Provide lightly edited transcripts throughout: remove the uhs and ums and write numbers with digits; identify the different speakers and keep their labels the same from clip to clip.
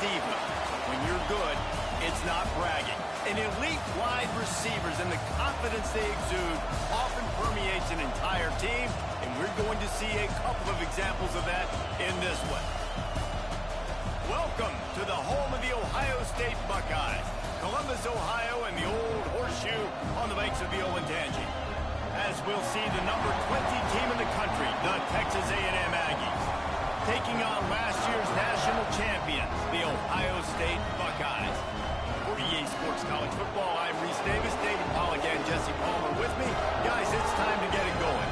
Speaker 1: diva. When you're good, it's not bragging. And elite wide receivers and the confidence they exude often permeates an entire team, and we're going to see a couple of examples of that in this one. Welcome to the home of the Ohio State Buckeyes, Columbus, Ohio, and the old horseshoe on the banks of the Olentangy. As we'll see the number 20 team in the country, the Texas A&M Aggies, taking on last year's national champions, the Ohio State Buckeyes. For EA Sports College Football, I'm Reese Davis, David Pollack, and Jesse Palmer with me. Guys, it's time to get it going.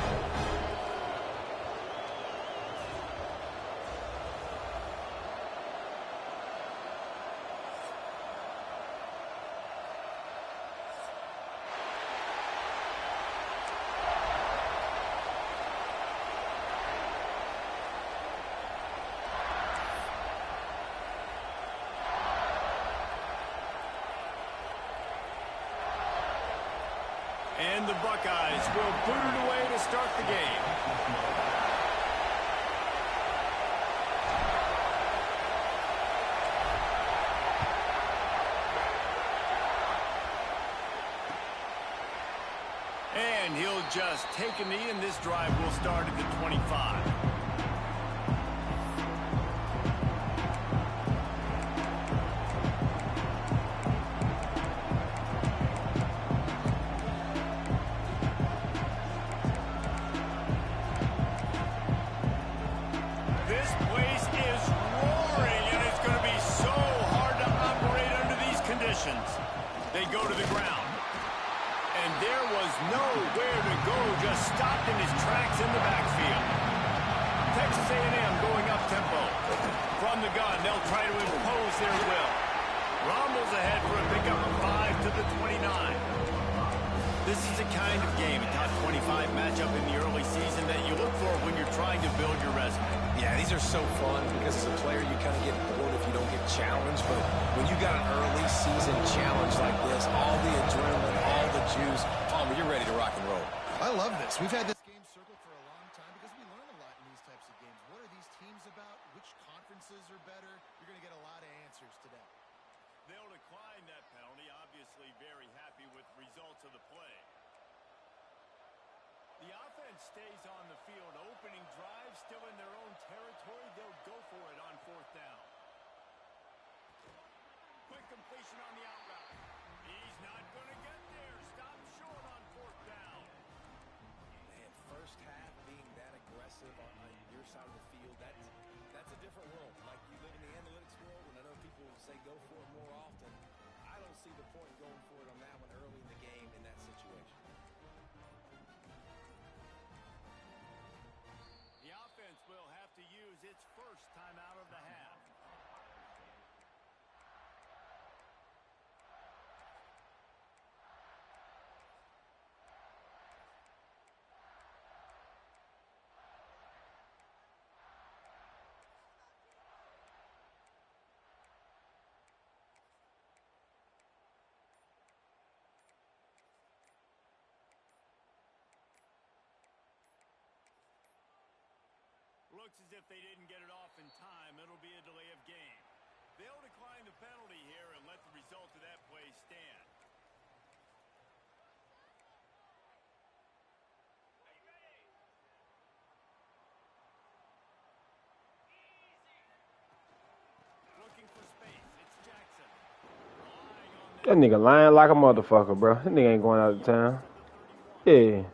Speaker 1: And the Buckeyes will boot it away to start the game. And he'll just take a knee, and this drive will start at the 25. They go to the ground. And there was nowhere to go, just stopped in his tracks in the backfield. Texas A&M going up tempo. From the gun, they'll try to impose their will. Rumbles ahead for a pickup of 5 to the 29. This is the kind of game, a top 25 matchup in the early season that you look for when you're trying to build your resume.
Speaker 2: Yeah, these are so fun because as a player you kind of get bored if you don't get challenged. But when you got an early season challenge like this, all the adrenaline, all the juice, Palmer, you're ready to rock and roll.
Speaker 3: I love this. We've had this game circled for a long time because we learn a lot in these types of games. What are these teams about? Which conferences are better? You're going to get a lot of answers today.
Speaker 1: They'll decline that penalty, obviously very happy with results of the play. The offense stays on the field, opening drive, still in their own territory. They'll go for it on 4th down. Quick completion on the out route. He's not going to get there. Stop short on 4th down.
Speaker 2: Man, first half being that aggressive on your side of the field, that's a different world. Like you live in the analytics world, and I know people say go for it more often. I don't see the point going for it on that one early in the game in that situation.
Speaker 1: The offense will have to use its first time out of the half. Looks as if they didn't get it off in time. It'll be a delay of game. They'll decline the penalty here and let the result of that play stand. Looking for space. It's Jackson.
Speaker 4: That nigga lying like a motherfucker, bro. That nigga ain't going out of town. Yeah.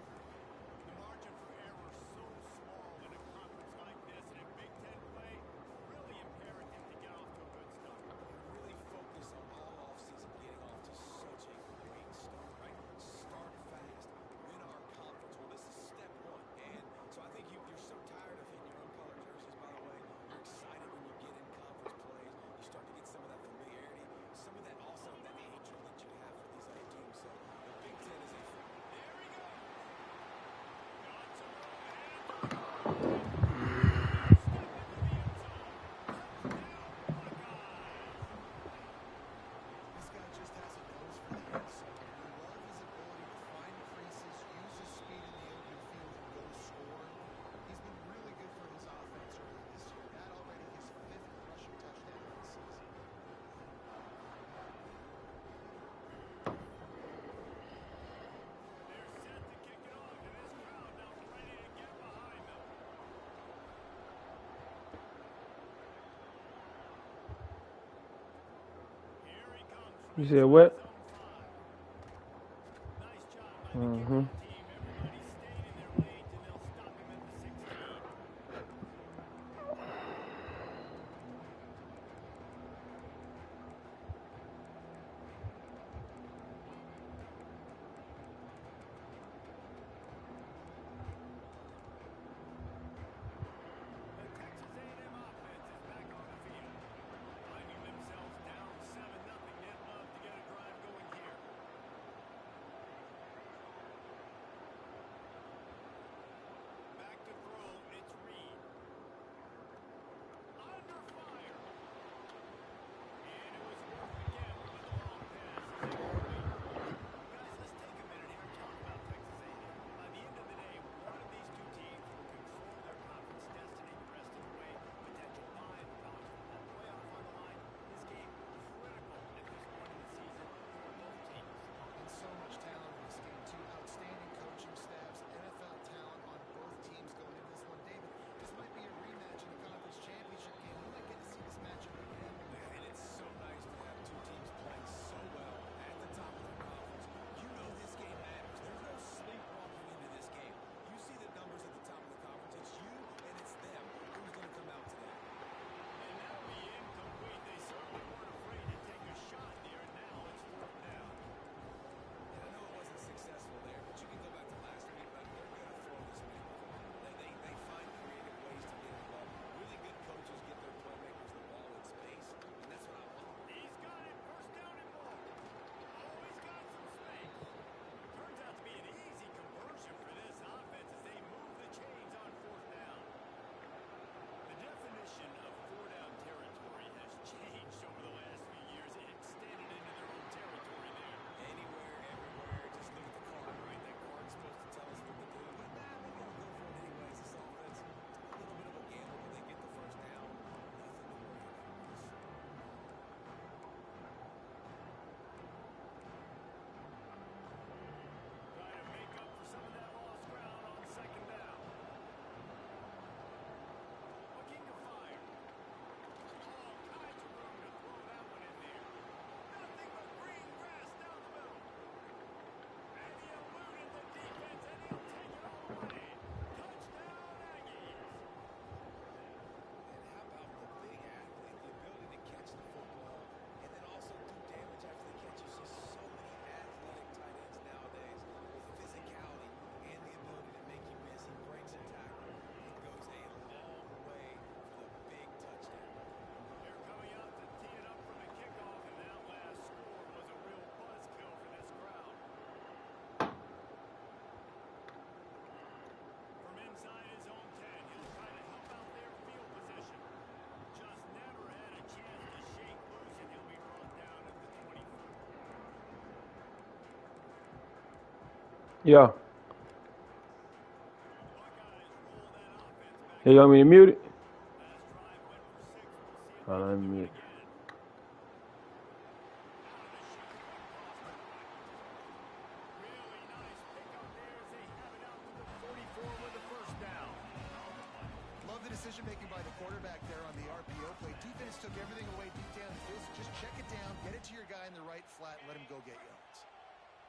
Speaker 4: You said what?
Speaker 1: Nice job by the
Speaker 4: Mm-hmm.
Speaker 1: kickoff team. Everybody stayed in their lanes, and they'll stop him at the 16. The Texas A&M offense is back on the field. Finding themselves down 7-0. They'd love to get a drive going here. Back to throw. It's Reed. Under fire. And it was Wolf again with the long pass. Guys, let's take a minute here and talk about Texas A&M. By the end of the day, one of these two teams will control their conference destiny the rest of the way. Potential bye in the college football playoff on the line. This game critical at this point in the season for both teams.
Speaker 3: And so much talent in this game, too. Outstanding coaching staffs, NFL talent on both teams going into this one. David, this might be a rematch in the conference championship game. We might get to see this matchup again.
Speaker 2: And it's so nice to have two teams playing so well at the top of their conference. You know this game matters. There's no sleepwalking into this game. You see the numbers at the top of the conference. It's you and it's them. Who's going to come out today?
Speaker 1: And that'll be incomplete. They certainly weren't afraid to take a shot there, and now it's 4th down.
Speaker 2: And I know it wasn't successful there, but you can go back to last week. Like, they're going to throw this man. They find creative ways to get it involved. Really good coaches get their playmakers the ball in space, and that's what I love.
Speaker 1: He's got it. 1st down and more. Oh, he's got some space. Turns out to be an easy conversion for this offense as they move the chains on 4th down. The definition of 4-down territory has changed over the last few years. It extended into their own territory there.
Speaker 2: Anywhere, everywhere, just look at the card, right? That card's supposed to tell us what to do, but nah, maybe I'll go for it anyways. This offense, a little bit of a gamble, but they get the 1st down. Nothing to worry about.
Speaker 1: Try to make up for some of that lost ground on 2nd down. Looking to fire. All kinds of room to throw that one in there. Nothing but green grass down the middle. And he eluded the defense, and he'll take it all the way. Touchdown, Aggies.
Speaker 2: And how about the big athlete, the ability to catch the football and then also do damage after the catch? You see so many athletic tight ends nowadays with physicality and the ability to make you miss. He breaks a tackle. It goes a long way for the big touchdown.
Speaker 1: They're coming out to tee it up for the kickoff, and that last score was a real buzzkill for this crowd. From inside his own 10, he'll try to help out their field position. Just never had a chance to shake loose, and he'll be brought down at the 24.
Speaker 4: Yeah.
Speaker 1: Buckeyes roll that offense back.
Speaker 4: Hey, you want me to mute it?
Speaker 1: Last drive went for 6. We'll see if
Speaker 4: Oh,
Speaker 1: they
Speaker 4: let
Speaker 1: can
Speaker 4: me
Speaker 1: do
Speaker 4: mute
Speaker 1: it
Speaker 4: it.
Speaker 1: again. Really nice pickup there as they have it out to the 44 with the 1st down.
Speaker 3: Love the decision-making by the quarterback there on the RPO play. Defense took everything away deep down the field. Just check it down, get it to your guy in the right flat, and let him go get yards.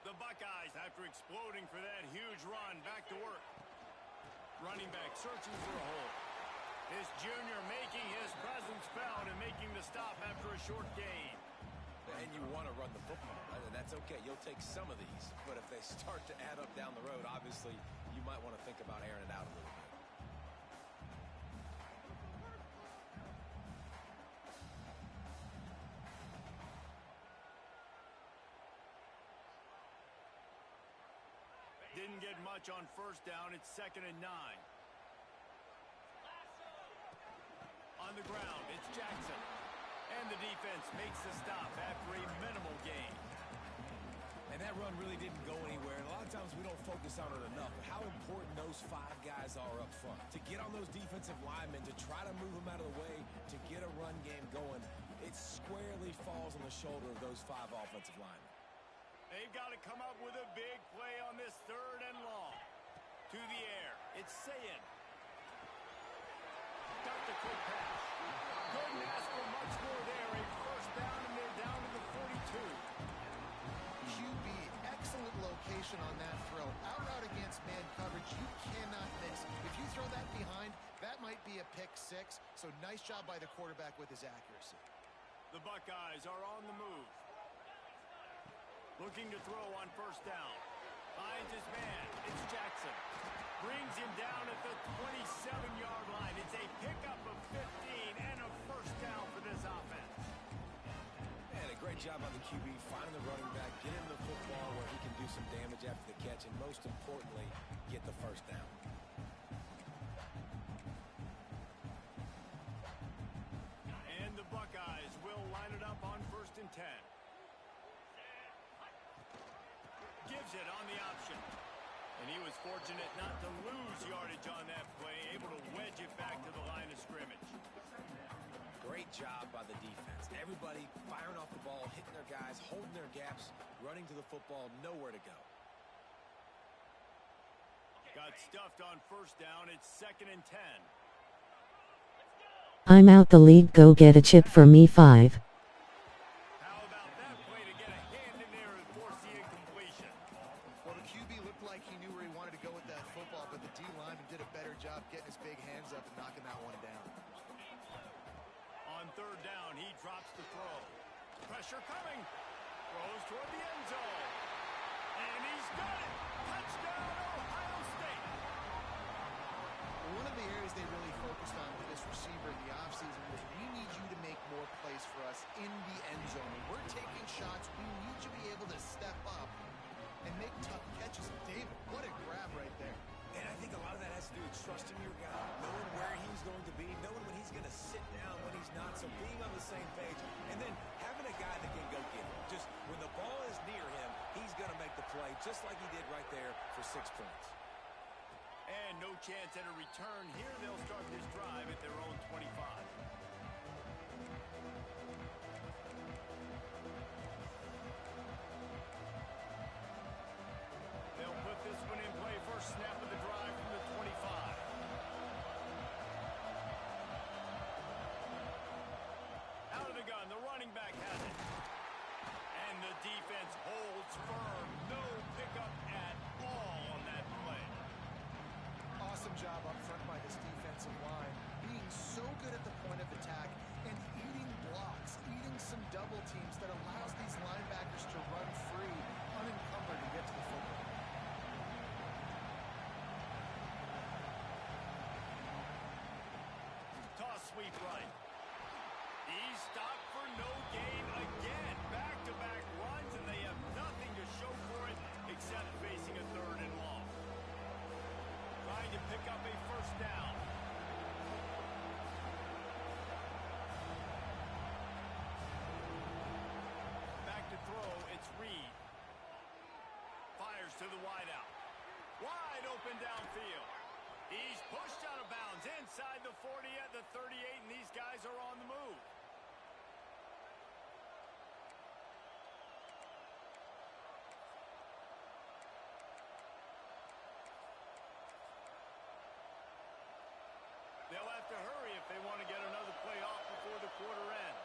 Speaker 1: The Buckeyes, after exploding for that huge run, back to work. Running back searching for a hole. This junior making his presence felt and making the stop after a short gain.
Speaker 2: And you want to run the football, right? And that's okay. You'll take some of these. But if they start to add up down the road, obviously, you might want to think about airing it out a little bit.
Speaker 1: Didn't get much on 1st down. It's 2nd and 9. On the ground, it's Jackson. And the defense makes the stop after a minimal gain.
Speaker 2: And that run really didn't go anywhere. And a lot of times we don't focus on it enough. But how important those 5 guys are up front. To get on those defensive linemen, to try to move them out of the way, to get a run game going, it squarely falls on the shoulder of those 5 offensive linemen.
Speaker 1: They've got to come up with a big play on this 3rd and long. To the air. It's Sayin. Got the quick pass. Couldn't ask for much more there. A 1st down, and they're down to the 42.
Speaker 3: QB, excellent location on that throw. Out route against man coverage, you cannot miss. If you throw that behind, that might be a pick six. So nice job by the quarterback with his accuracy.
Speaker 1: The Buckeyes are on the move. Looking to throw on first down. Finds his man. It's Jackson. Brings him down at the 27-yard line. It's a pickup of 15 and a first down for this offense.
Speaker 2: And a great job by the QB finding the running back, getting him the football where he can do some damage after the catch, and most importantly, get the first down.
Speaker 1: And the Buckeyes will line it up on 1st and 10. Gives it on the option. And he was fortunate not to lose yardage on that play, able to wedge it back to the line of scrimmage.
Speaker 2: Great job by the defense. Everybody firing off the ball, hitting their guys, holding their gaps, running to the football, nowhere to go.
Speaker 1: Got stuffed on first down. It's 2nd and 10.
Speaker 5: I'm out the lead. Go get a chip for me 5.
Speaker 1: How about that play to get a hand in there and force the incompletion?
Speaker 3: Well, the QB looked like he knew where he wanted to go with that football, but the D lineman did a better job getting his big hands up and knocking that one down.
Speaker 1: On 3rd down, he drops the throw. Pressure coming. Throws toward the end zone. And he's got it. Touchdown, Ohio State.
Speaker 3: One of the areas they really focused on with this receiver in the offseason was we need you to make more plays for us in the end zone. When we're taking shots, we need you to be able to step up and make tough catches. David, what a grab right there.
Speaker 2: And I think a lot of that has to do with trusting your guy, knowing where he's going to be, knowing when he's going to sit down, when he's not, so being on the same page, and then having a guy that can go get it. Just when the ball is near him, he's going to make the play, just like he did right there for 6 points.
Speaker 1: And no chance at a return here. They'll start this drive at their own 25. They'll put this one in play. First snap of the drive from the 25. Out of the gun, the running back has it. And the defense holds firm. No pickup at all on that play.
Speaker 3: Awesome job up front by this defensive line, being so good at the point of attack and eating blocks, eating some double teams that allows these linebackers to run free, unencumbered, and get to the football.
Speaker 1: Toss sweep right. He's stopped for no gain again. Back-to-back runs, and they have nothing to show for it except facing a 3rd and long. Trying to pick up a first down. Back to throw, it's Reed. Fires to the wideout. Wide open downfield. He's pushed out of bounds inside the 40 at the 38, and these guys are on the move. They'll have to hurry if they want to get another play off before the quarter ends.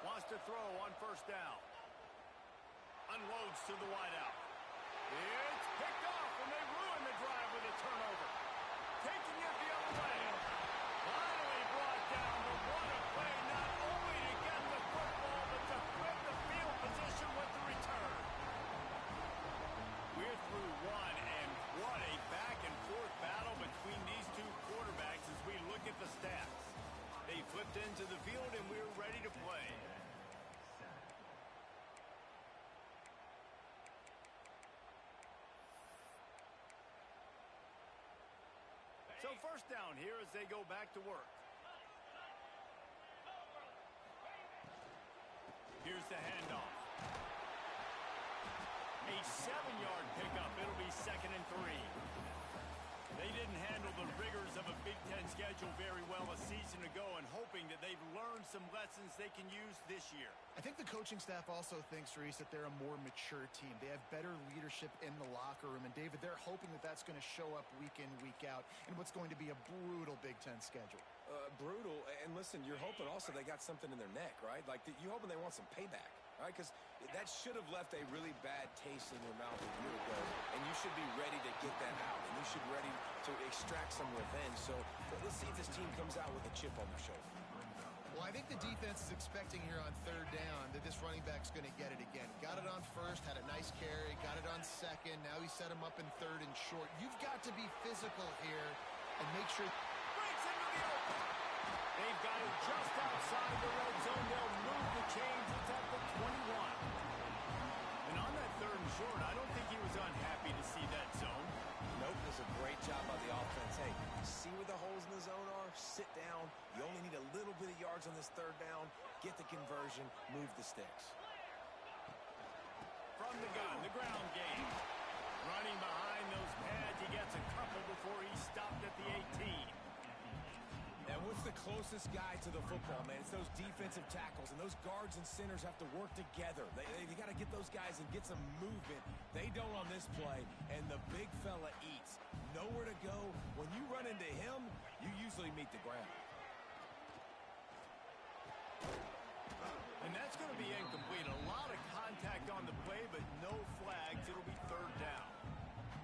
Speaker 1: Wants to throw on first down. Unloads to the wideout. It's picked off, and they ruin the drive with a turnover. Taking it the other way. Finally brought down, but what a play, not only to get the football, but to flip the field position with the return. We're through one, and what a back-and-forth battle between these two quarterbacks as we look at the stats. They flipped into the field, and we're ready to play. So first down here as they go back to work. Here's the handoff. A 7-yard pickup. It'll be 2nd and 3. They didn't handle the rigors of a Big Ten schedule very well a season ago, and hoping that they've learned some lessons they can use this year.
Speaker 3: I think the coaching staff also thinks, Reese, that they're a more mature team. They have better leadership in the locker room. And, David, they're hoping that that's going to show up week in, week out in what's going to be a brutal Big Ten schedule.
Speaker 2: Brutal. And, listen, you're hoping also they got something in their neck, right? Like, you're hoping they want some payback. all right? Because that should have left a really bad taste in your mouth a year ago, and you should be ready to get that out, and you should be ready to extract some revenge. So let's see if this team comes out with a chip on their shoulder.
Speaker 3: Well, I think the defense is expecting here on third down that this running back's going to get it again. Got it on first, had a nice carry, got it on second. Now he set him up in third and short. You've got to be physical here and make sure.
Speaker 1: Breaks into the open. They've got it just outside the red zone. They'll move the chains. It's at the 21. And on that third and short, I don't think he was unhappy to see that zone.
Speaker 2: Nope, does a great job by the offense. Hey, see where the holes in the zone are? Sit down. You only need a little bit of yards on this third down. Get the conversion. Move the sticks.
Speaker 1: From the gun, the ground game. Running behind those pads, he gets a couple before he stopped at the 18.
Speaker 2: And what's the closest guy to the football, man? It's those defensive tackles, and those guards and centers have to work together. They got to get those guys and get some movement. They don't on this play, and the big fella eats. Nowhere to go. When you run into him, you usually meet the ground.
Speaker 1: And that's going to be incomplete. A lot of contact on the play, but no flags. It'll be third down.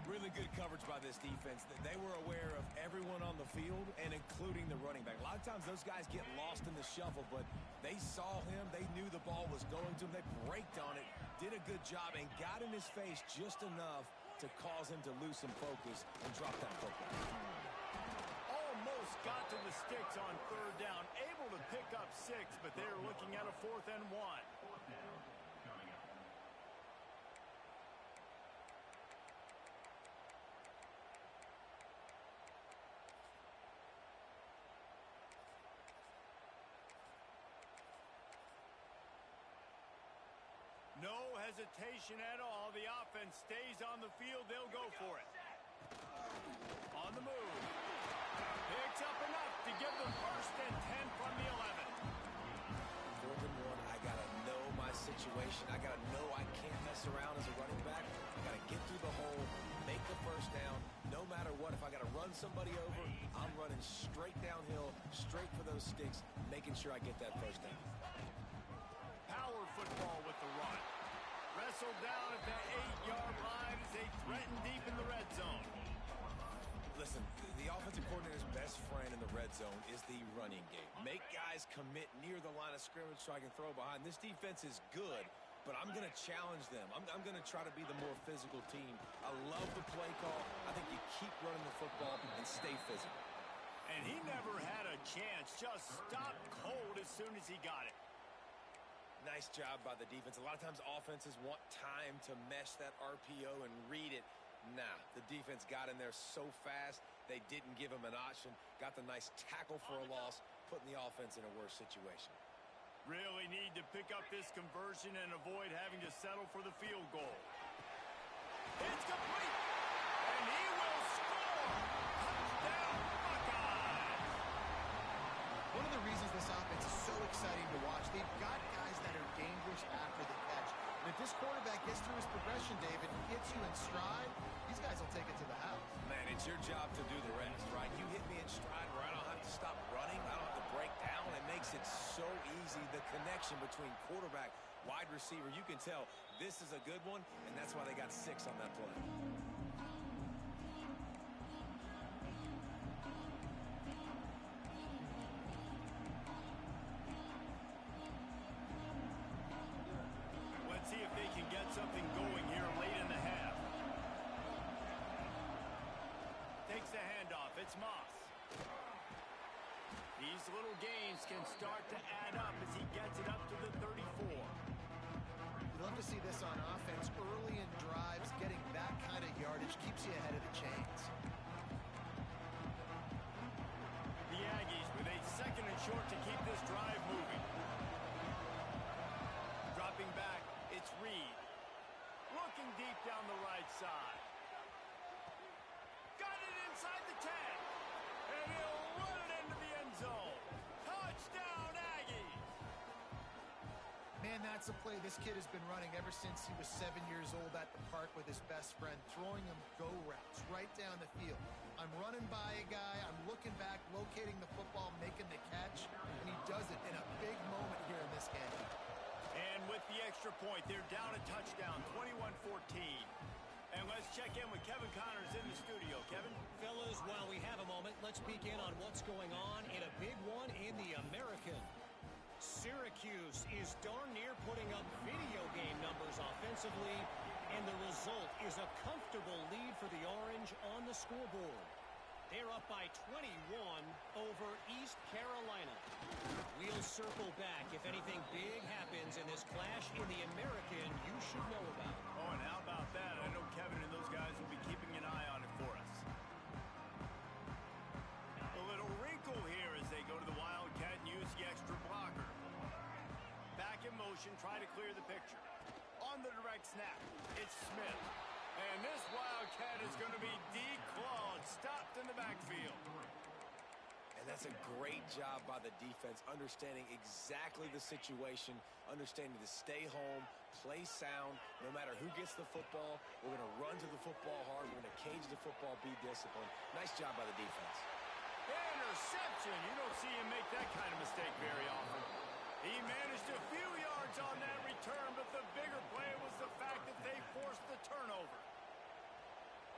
Speaker 2: Really good coverage by this defense. They were aware of everyone on the field and including the running back. A lot of times those guys get lost in the shuffle, but they saw him. They knew the ball was going to him. They braked on it, did a good job, and got in his face just enough to cause him to lose some focus and drop that football.
Speaker 1: Almost got to the sticks on third down. Able to pick up 6, but they're looking at a 4th and 1. No hesitation at all. The offense stays on the field. They'll go for it. On the move. Picks up enough to give them 1st and 10 from the 11.
Speaker 2: 4th and 1. I got to know my situation. I got to know I can't mess around as a running back. I got to get through the hole, make the 1st down. No matter what, if I got to run somebody over, I'm running straight downhill, straight for those sticks, making sure I get that 1st down.
Speaker 1: Power football with the run. Wrestled down at that 8-yard line as they threaten deep in the red zone.
Speaker 2: Listen, the offensive coordinator's best friend in the red zone is the running game. Make guys commit near the line of scrimmage so I can throw behind. This defense is good, but I'm going to challenge them. I'm going to try to be the more physical team. I love the play call. I think you keep running the football and stay physical.
Speaker 1: And he never had a chance. Just stopped cold as soon as he got it.
Speaker 2: Nice job by the defense. A lot of times offenses want time to mesh that RPO and read it. Nah, the defense got in there so fast, they didn't give him an option. Got the nice tackle for a loss, putting the offense in a worse situation.
Speaker 1: Really need to pick up this conversion and avoid having to settle for the field goal. It's complete, and he will score. Touchdown, Buckeyes.
Speaker 3: One of the reasons this offense is so exciting to watch, they've got guys that are dangerous after the catch. And if this quarterback gets through his progression, David, gets you in stride, these guys will take it to the house.
Speaker 2: Man, it's your job to do the rest, right? You hit me in stride where I don't have to stop running. I don't have to break down. It makes it so easy. The connection between quarterback, wide receiver, you can tell this is a good one, and that's why they got 6 on that play.
Speaker 1: Let's see if they can get something going here late in the half. Takes the handoff. It's Moss. These little gains can start to add up as he gets it up to the 34.
Speaker 3: You'd love to see this on offense early in drives. Getting that kind of yardage keeps you ahead of the chains.
Speaker 1: The Aggies with a 2nd and short to keep this drive moving. Dropping back, it's Reed. Looking deep down the right side. Got it inside the 10. And he'll run it into the end zone. Touchdown, Aggies.
Speaker 3: Man, that's a play this kid has been running ever since he was 7 years old at the park with his best friend, throwing him go routes right down the field. I'm running by a guy, I'm looking back, locating the football, making the catch, and he does it in a big moment here in this game.
Speaker 1: And with the extra point, they're down a touchdown, 21-14. And let's check in with Kevin Connors in the studio. Kevin?
Speaker 6: Fellas, while we have a moment, let's peek in on what's going on in a big one in the American. Syracuse is darn near putting up video game numbers offensively, and the result is a comfortable lead for the Orange on the scoreboard. They're up by 21 over East Carolina. We'll circle back if anything big happens in this clash in the American you should know about.
Speaker 1: Oh, and how about that? I know Kevin and those guys will be keeping an eye on it for us. A little wrinkle here as they go to the Wildcat and use the extra blocker. Back in motion, try to clear the picture. On the direct snap, it's Smith. And this Wildcat is going to be declawed, stopped in the backfield.
Speaker 2: And that's a great job by the defense, understanding exactly the situation, understanding to stay home, play sound. No matter who gets the football, we're going to run to the football hard. We're going to cage the football, be disciplined. Nice job by the defense.
Speaker 1: Interception. You don't see him make that kind of mistake very often. He managed a few yards on that return, but the bigger play was the fact that they forced the turnover.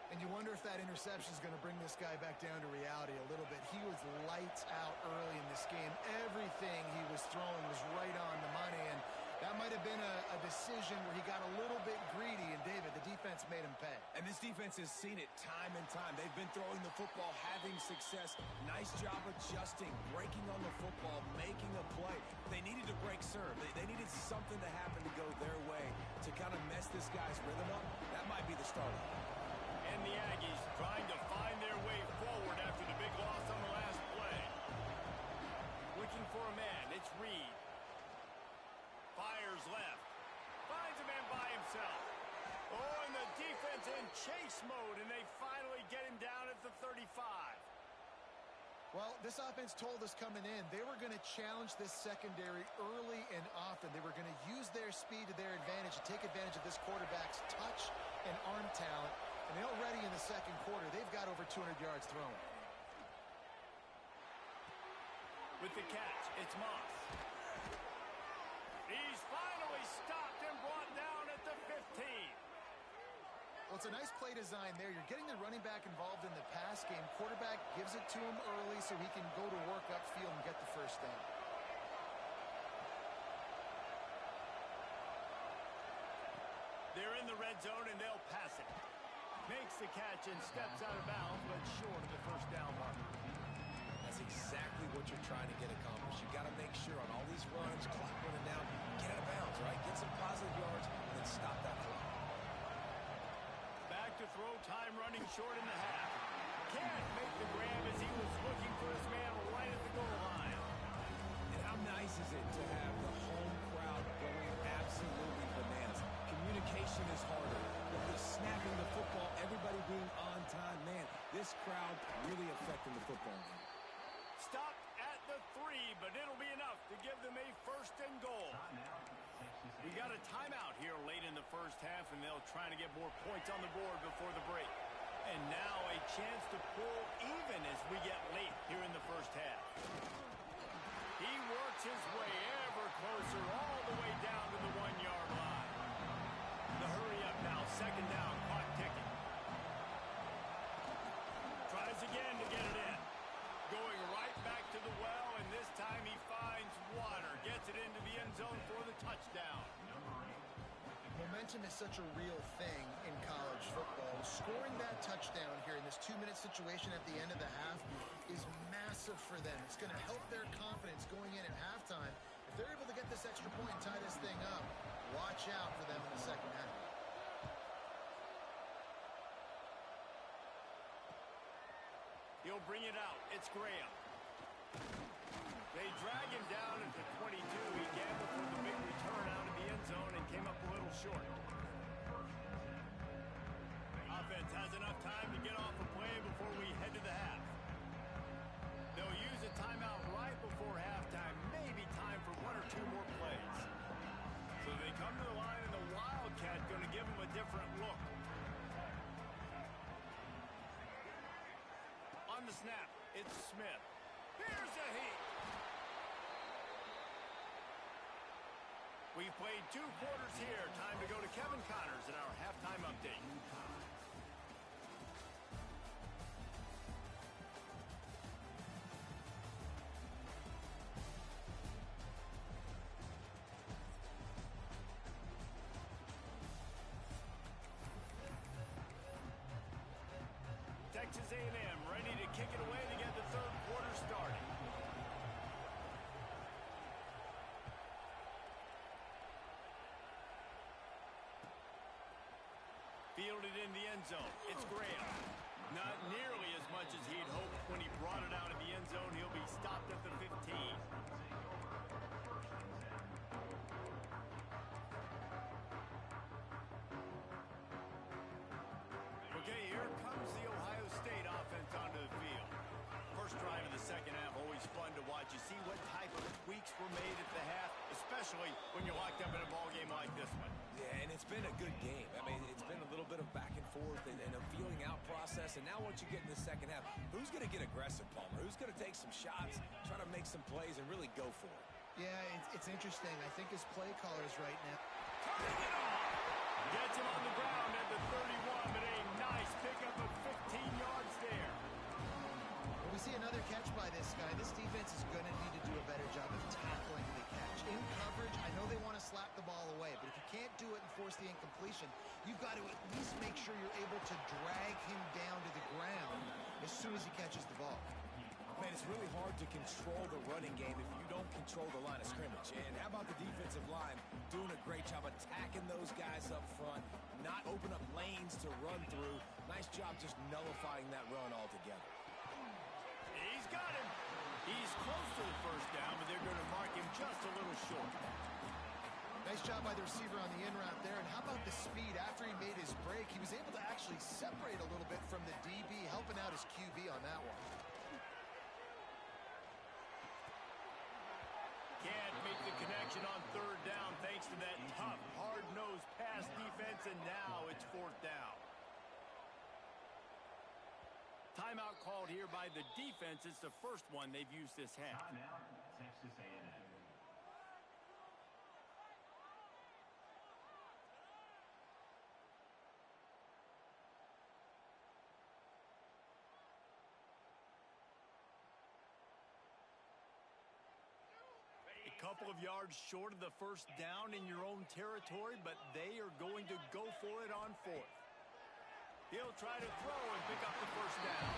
Speaker 3: And you wonder if that interception is going to bring this guy back down to reality a little bit. He was lights out early in this game. Everything he was throwing was right on the money, and that might have been a decision where he got a little bit greedy, and David, the defense made him pay.
Speaker 2: And this defense has seen it time and time. They've been throwing the football, having success. Nice job adjusting, breaking on the football, making a play. They needed to break serve. They needed something to happen to go their way to kind of mess this guy's rhythm up. That might be the start of it.
Speaker 1: And the Aggies trying to find their way forward after the big loss on the last play. Looking for a man, it's Reed. Fires left. Finds a man by himself. Oh, and the defense in chase mode, and they finally get him down at the 35.
Speaker 3: Well, this offense told us coming in they were going to challenge this secondary early and often. They were going to use their speed to their advantage and take advantage of this quarterback's touch and arm talent. And already in the second quarter, they've got over 200 yards thrown.
Speaker 1: With the catch, it's Moss. He's finally stopped and brought down at the 15.
Speaker 3: Well, it's a nice play design there. You're getting the running back involved in the pass game. Quarterback gives it to him early so he can go to work upfield and get the first down.
Speaker 1: They're in the red zone, and they'll pass it. Makes the catch and steps out of bounds, but short of the first down marker.
Speaker 2: That's exactly what you're trying to get accomplished. You got to make sure on all these runs, clock running down, get out of bounds, right? Get some positive yards, and then stop that clock.
Speaker 1: Back to throw, time running short in the half. Can't make the grab as he was looking for his man right at the goal line.
Speaker 2: And how nice is it to have the home crowd going absolutely bananas? Communication is harder, but the snapping the football, everybody being on time, man, this crowd really affecting the football game.
Speaker 1: Stopped at the 3, but it'll be enough to give them a first and goal. We got a timeout here late in the first half, and they'll try to get more points on the board before the break. And now a chance to pull even as we get late here in the first half. He works his way ever closer all the way down to the 1-yard line. The hurry up now, second down, clock ticking. Tries again to get it in. Going right back to the well, and this time he finds water. Gets it into the end zone for the touchdown.
Speaker 3: Momentum is such a real thing in college football. Scoring that touchdown here in this 2-minute situation at the end of the half is massive for them. It's going to help their confidence going in at halftime. If they're able to get this extra point and tie this thing up, watch out for them in the second half.
Speaker 1: He'll bring it out. It's Graham. They drag him down at the 22. He gambled for the big return out of the end zone and came up a little short. Offense has enough time to get off a play before we head to the half. They'll use a timeout right before halftime. Maybe time for 1 or 2 more plays. So they come to the line, and the Wildcat going to give them a different look. On the snap, it's Smith. Here's a heat. We've played 2 quarters here. Time to go to Kevin Connors in our halftime update. Texas A&M ready to kick it away to get the 3rd quarter started. Fielded in the end zone. It's Graham. Not nearly as much as he'd hoped when he brought it out of the end zone. He'll be stopped at the 15. Okay, here comes the Ohio State offense onto the field. First drive of the second half, always fun to watch. You see what type of tweaks were made at the half, especially when you're locked up in a ball game like this one.
Speaker 2: Yeah, and it's been a good game. I mean, it's been a little bit of back and forth and a feeling out process. And now once you get in the second half, who's going to get aggressive, Palmer? Who's going to take some shots, try to make some plays, and really go for it?
Speaker 3: Yeah, it's interesting. I think his play callers right now.
Speaker 1: Turning it off! Gets him on the ground at the 31, but a nice pickup of 15 yards there.
Speaker 3: When we see another catch by this guy, this defense is going to need to do a better job of tackling the catch. In coverage, I know they want to slap the ball away, but if you can't do it and force the incompletion, you've got to at least make sure you're able to drag him down to the ground as soon as he catches the ball.
Speaker 2: Man, it's really hard to control the running game if you don't control the line of scrimmage. And how about the defensive line doing a great job attacking those guys up front, not open up lanes to run through. Nice job just nullifying that run altogether.
Speaker 1: He's got him. He's close to the first down, but they're going to mark him just a little short.
Speaker 3: Nice job by the receiver on the in route there. And how about the speed after he made his break? He was able to actually separate a little bit from the DB, helping out his QB on that one.
Speaker 1: Can't make the connection on 3rd down thanks to that tough, hard-nosed pass defense, and now it's 4th down. Timeout called here by the defense. It's the first one they've used this half.
Speaker 7: Timeout, Texas A&M.
Speaker 1: A couple of yards short of the first down in your own territory, but they are going to go for it on 4th. He'll try to throw and pick up the first down.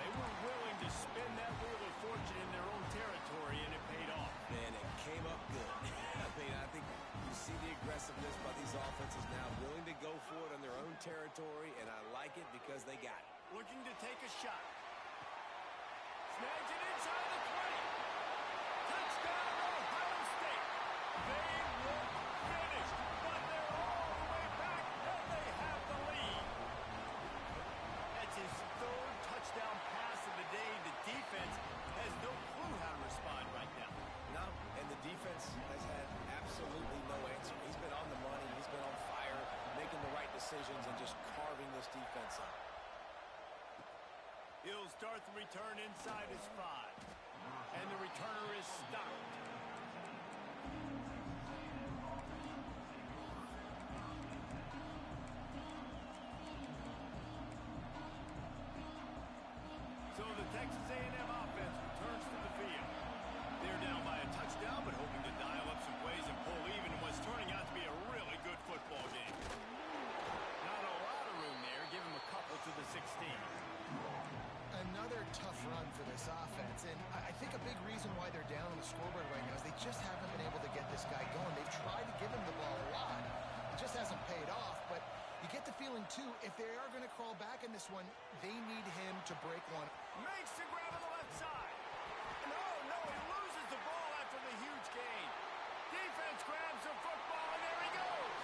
Speaker 1: They were willing to spin that wheel of fortune in their own territory, and it paid off.
Speaker 2: Man, it came up good. I think you see the aggressiveness by these offenses now, willing to go for it on their own territory, and I like it because they got it.
Speaker 1: Looking to take a shot. Snags it inside the 20. Touchdown, Ohio State. They look finished, but they're all the way back, and they have the lead. That's his 3rd touchdown pass of the day. The defense has no clue how to respond right now.
Speaker 2: No, and the defense has had absolutely no answer. He's been on the money. He's been on fire, making the right decisions and just carving this defense up.
Speaker 1: He'll start the return inside his 5. And the returner is stopped. So the Texas A&M offense returns to the field. They're down by a touchdown, but hoping to dial up some plays and pull even in what's turning out to be a really good football game. Not a lot of room there. Give him a couple to the 16.
Speaker 3: Another tough run for this offense, and I think a big reason why they're down on the scoreboard right now is they just haven't been able to get this guy going. They've tried to give him the ball a lot. It just hasn't paid off, but you get the feeling, too, if they are going to crawl back in this one, they need him to break one.
Speaker 1: Makes the grab on the left side. No, he loses the ball after the huge gain. Defense grabs the football, and there he goes.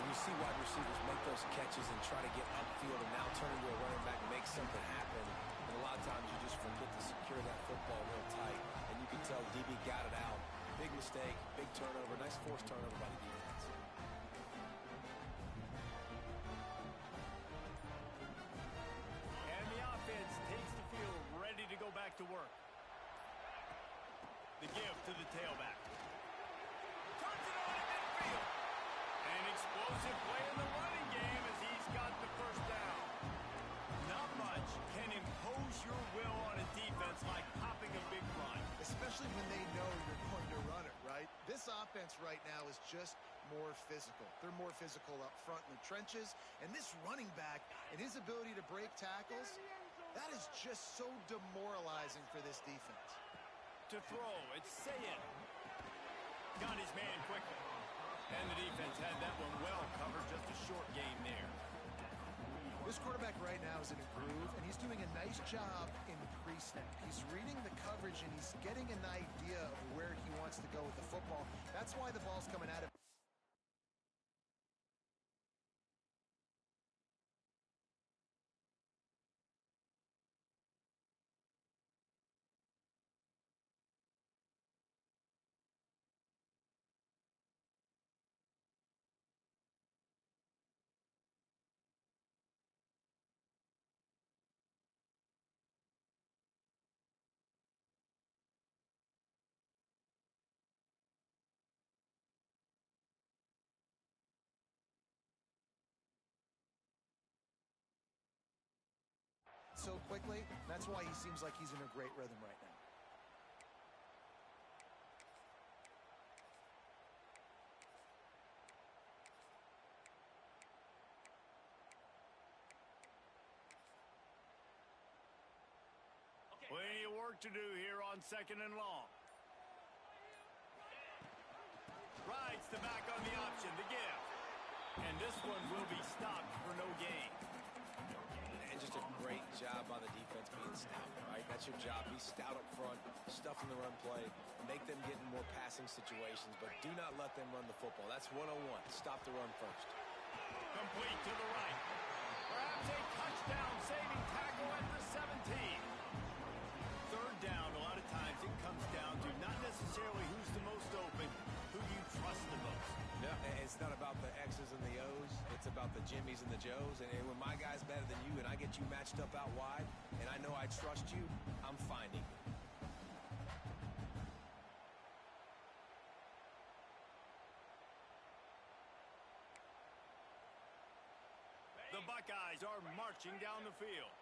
Speaker 2: And you see wide receivers make those catches and try to get upfield and now turn into a running back and make something happen. And a lot of times you just forget to secure that football real tight. And you can tell DB got it out. Big mistake, big turnover, nice forced turnover by the defense.
Speaker 1: And the offense takes the field, ready to go back to work. The give to the tailback. Explosive play in the running game as he's got the first down. Not much can impose your will on a defense like popping a big run.
Speaker 3: Especially when they know you're going to run it, right? This offense right now is just more physical. They're more physical up front in the trenches. And this running back and his ability to break tackles, that is just so demoralizing for this defense.
Speaker 1: To throw, it's Sayin. Got his man quickly. And the defense had that one well covered, just a short game there.
Speaker 3: This quarterback right now is in a groove, and he's doing a nice job in pre-snap. He's reading the coverage, and he's getting an idea of where he wants to go with the football. That's why the ball's coming out of. So quickly, that's why he seems like he's in a great rhythm right now.
Speaker 1: Plenty of work to do here on 2nd and long. Rides the back on the option, the give. And this one will be stopped for no gain.
Speaker 2: And just a great job by the defense being stout, right? That's your job. Be stout up front, stuff in the run play, make them get in more passing situations, but do not let them run the football. That's 101. Stop the run first.
Speaker 1: Complete to the right. Perhaps a touchdown saving tackle at the 17. Third down, a lot of times it comes down to not necessarily who's the most open, who you trust the most.
Speaker 2: No, it's not about the X's and the O's. It's about the Jimmies and the Joes. And when my guy's better than you and I get you matched up out wide and I know I trust you, I'm finding you.
Speaker 1: The Buckeyes are marching down the field.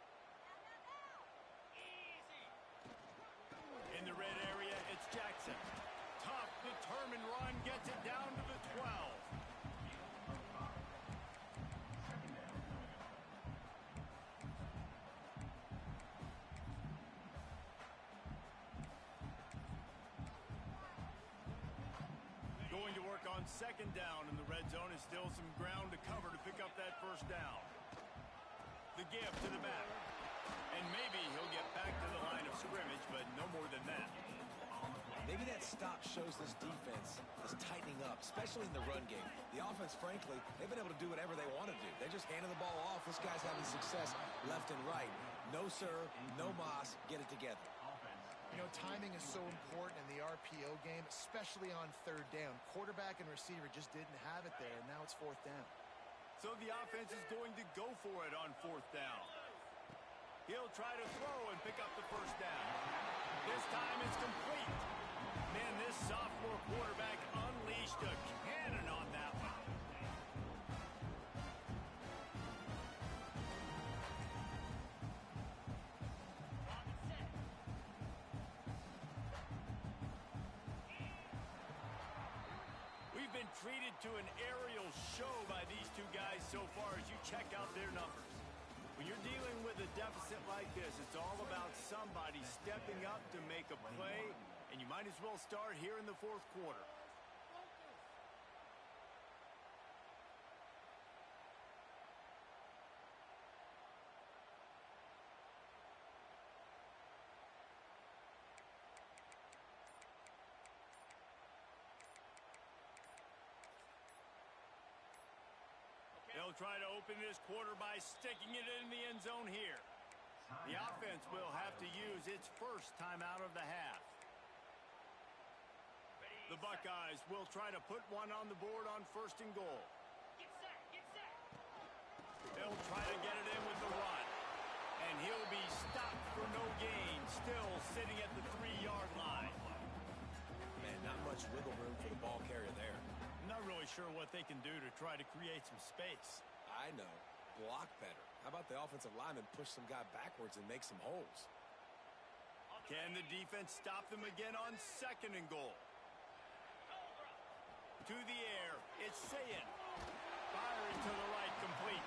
Speaker 1: In the red area, it's Jackson. Tough, determined run gets it down to the 12. Going to work on 2nd down in the red zone is still some ground to cover to pick up that first down. The give to the back. And maybe he'll get back to the line of scrimmage, but no more than that.
Speaker 2: Maybe that stop shows this defense is tightening up, especially in the run game. The offense, frankly, they've been able to do whatever they want to do. They're just handing the ball off. This guy's having success left and right. No, sir, no mas, get it together.
Speaker 3: You know, timing is so important in the RPO game, especially on 3rd down. Quarterback and receiver just didn't have it there, and now it's 4th down.
Speaker 1: So the offense is going to go for it on 4th down. He'll try to throw and pick up the first down. This time it's complete. Man, this sophomore quarterback unleashed a cannon on that one. We've been treated to an aerial show by these two guys so far as you check out their numbers. When you're dealing with a deficit like this, it's all about somebody stepping up to make a play, and you might as well start here in the 4th quarter. They'll try to open this quarter by sticking it in the end zone here. The offense will have to use its first timeout of the half. The Buckeyes will try to put one on the board on 1st and goal. They'll try to get it in with the run. And he'll be stopped for no gain, still sitting at the 3-yard line.
Speaker 2: Man, not much wiggle room for the ball carrier there.
Speaker 1: No, not really sure what they can do to try to create some space.
Speaker 2: I know. Block better. How about the offensive lineman push some guy backwards and make some holes?
Speaker 1: Can the defense stop them again on 2nd and goal? To the air, it's Sayin. Firing to the right, complete.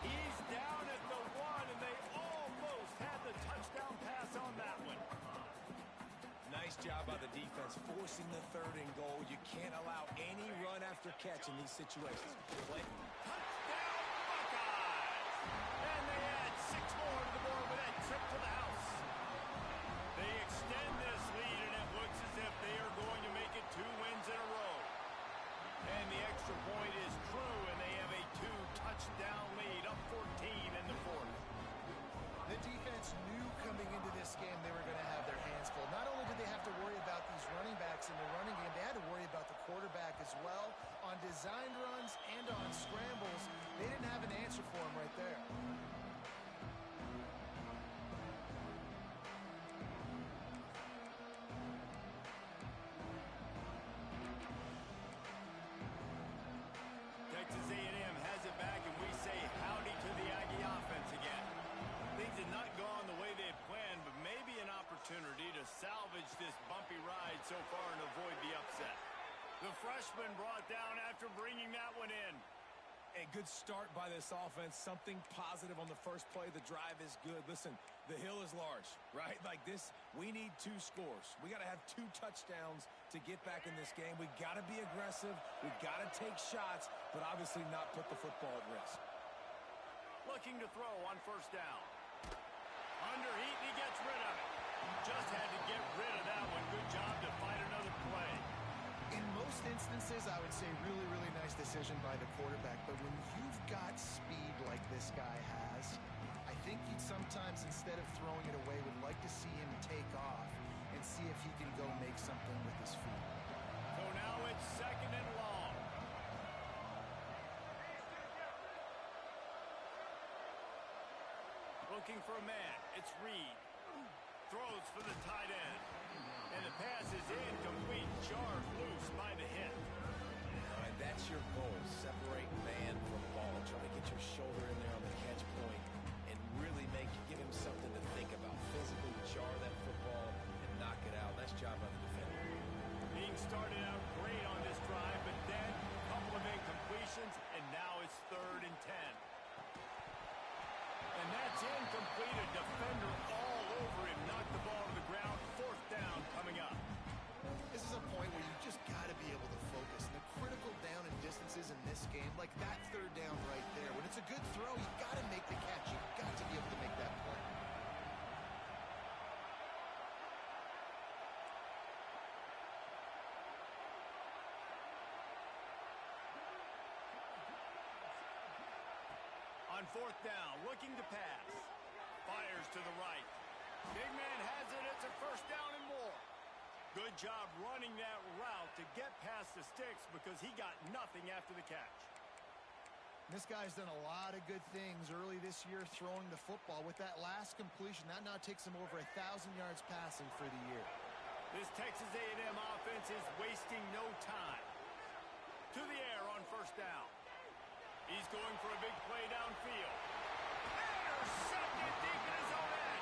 Speaker 1: He's down at the 1, and they almost had the touchdown pass on that one.
Speaker 2: Nice job by the defense forcing the 3rd and goal. You can't allow any run after catch in these situations.
Speaker 1: Touchdown, Buckeyes! And they add 6 more to the board with that trip to the house. They extend this lead, and it looks as if they are going to make it 2 wins in a row. And the extra point is true, and they have a 2-touchdown lead, up 14 in the 4th.
Speaker 3: The defense knew coming into this game they were going to have their hands full. Not only did they have to worry about these running backs in the running game, they had to worry about the quarterback as well. On designed runs and on scrambles, they didn't have an answer for him right there.
Speaker 1: Texas A&M has it back, and we say howdy to the Aggie offense again. Things did not go on the way they had planned, but maybe an opportunity to salvage this bumpy ride so far and avoid the upset. The freshman brought down after bringing that one in.
Speaker 2: A good start by this offense. Something positive on the first play. The drive is good. Listen, the hill is large, right? Like this, we need 2 scores. We got to have 2 touchdowns to get back in this game. We got to be aggressive. We got to take shots, but obviously not put the football at risk.
Speaker 1: Looking to throw on 1st down. Under heat, he gets rid of it. Just had to get rid of that one. Good job to find another play.
Speaker 3: In most instances, I would say really, really nice decision by the quarterback. But when you've got speed like this guy has, I think you'd sometimes, instead of throwing it away, would like to see him take off and see if he can go make something with his feet.
Speaker 1: So now it's 2nd and long. Looking for a man. It's Reed. Throws for the tight end. And the pass is incomplete. Jarred loose by the hit.
Speaker 2: All right, that's your goal. Separate man from ball. Try to get your shoulder in there on the catch point and really give him something to think about. Physically jar that football and knock it out. Nice job by the defender.
Speaker 1: Being started out great on this drive, but then a couple of incompletions, and now it's 3rd and 10. And that's incomplete. A defender all over him. Knocked the ball to the ground. 4th down coming up.
Speaker 3: This is a point where you just got to be able to focus. And the critical down and distances in this game, like that 3rd down right there, when it's a good throw, you got to make the catch. You've got to be able to make that play.
Speaker 1: On 4th down, looking to pass. Fires to the right. Big man has it. It's a 1st down and more. Good job running that route to get past the sticks because he got nothing after the catch.
Speaker 3: This guy's done a lot of good things early this year throwing the football. With that last completion, that now takes him over 1,000 yards passing for the year.
Speaker 1: This Texas A&M offense is wasting no time. To the air on 1st down. He's going for a big play downfield. Intercepted deep in his own end.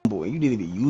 Speaker 8: Boy, you didn't even use